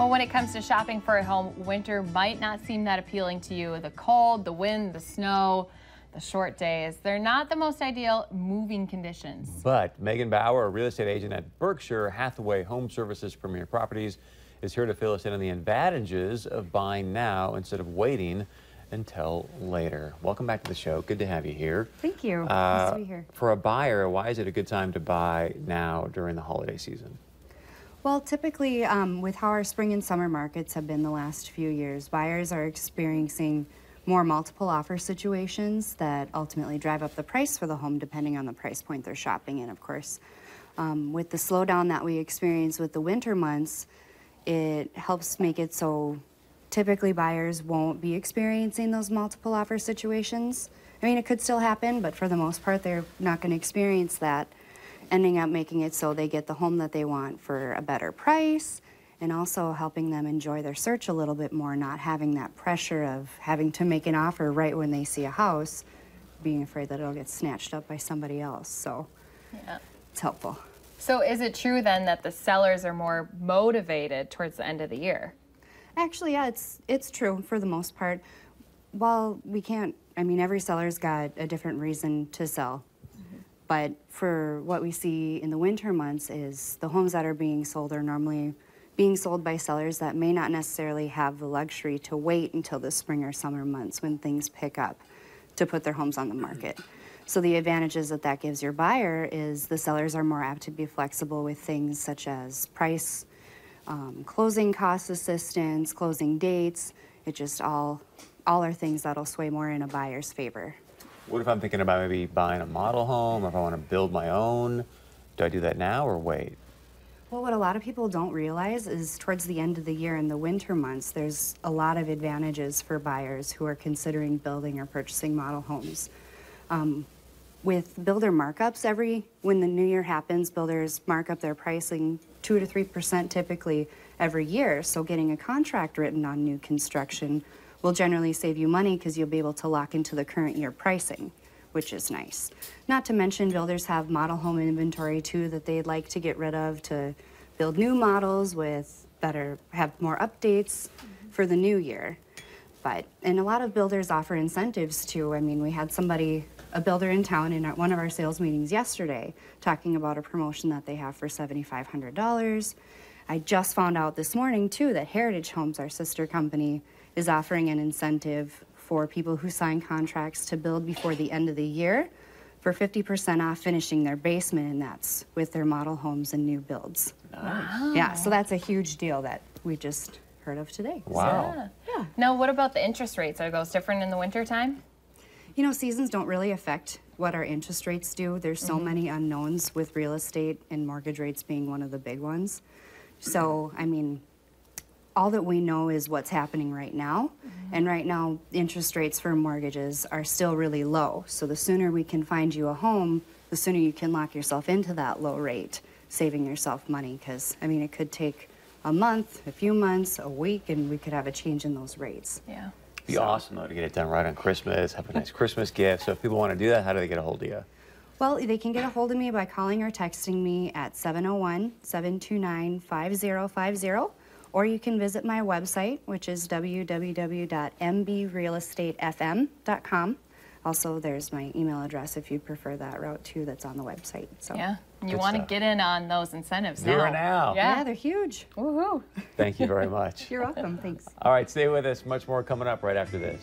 Well, when it comes to shopping for a home, winter might not seem that appealing to you. The cold, the wind, the snow, the short days, they're not the most ideal moving conditions. But Meagan Bauer, a real estate agent at Berkshire, Hathaway, HomeServices Premier Properties, is here to fill us in on the advantages of buying now instead of waiting until later. Welcome back to the show. Good to have you here. Thank you. Nice to be here. For a buyer, why is it a good time to buy now during the holiday season? Well, typically, with how our spring and summer markets have been the last few years, buyers are experiencing more multiple offer situations that ultimately drive up the price for the home depending on the price point they're shopping in, of course. With the slowdown that we experience with the winter months, it helps make it so typically buyers won't be experiencing those multiple offer situations. I mean, it could still happen, but for the most part, they're not going to experience that, ending up making it so they get the home that they want for a better price, and also helping them enjoy their search a little bit more, not having that pressure of having to make an offer right when they see a house, being afraid that it'll get snatched up by somebody else. So yeah, it's helpful. So is it true then that the sellers are more motivated towards the end of the year? Actually, yeah, it's true for the most part. While we can't, I mean, every seller's got a different reason to sell. But for what we see in the winter months is the homes that are being sold are normally being sold by sellers that may not necessarily have the luxury to wait until the spring or summer months when things pick up to put their homes on the market. So the advantages that that gives your buyer is the sellers are more apt to be flexible with things such as price, closing cost assistance, closing dates. It just all are things that'll sway more in a buyer's favor. What if I'm thinking about maybe buying a model home, or if I want to build my own? Do I do that now or wait? Well, what a lot of people don't realize is towards the end of the year in the winter months, there's a lot of advantages for buyers who are considering building or purchasing model homes. With builder markups, when the new year happens, builders mark up their pricing 2 to 3% typically every year. So getting a contract written on new construction will generally save you money because you'll be able to lock into the current year pricing, which is nice. Not to mention builders have model home inventory too that they'd like to get rid of to build new models with have more updates for the new year. And a lot of builders offer incentives too. I mean, we had a builder in town in one of our sales meetings yesterday talking about a promotion that they have for $7,500. I just found out this morning too that Heritage Homes, our sister company, is offering an incentive for people who sign contracts to build before the end of the year for 50% off finishing their basement, and that's with their model homes and new builds. Wow. Yeah, so that's a huge deal that we just heard of today. Wow. Yeah. Now, what about the interest rates? Are those different in the winter time? You know, seasons don't really affect what our interest rates do. There's so many unknowns with real estate and mortgage rates being one of the big ones. So, I mean, all that we know is what's happening right now. And right now, interest rates for mortgages are still really low. So the sooner we can find you a home, the sooner you can lock yourself into that low rate, saving yourself money. Because, I mean, it could take a month, a few months, a week, and we could have a change in those rates. Yeah. It'd be awesome, though, to get it done right on Christmas, have a nice Christmas gift. So if people want to do that, how do they get a hold of you? Well, they can get a hold of me by calling or texting me at 701-729-5050. Or you can visit my website, which is www.mbrealestatefm.com. Also, there's my email address if you prefer that route too, that's on the website. So yeah, you want to get in on those incentives now. Do it now. Yeah, they're huge. Woohoo! Thank you very much. You're welcome. Thanks. All right, stay with us. Much more coming up right after this.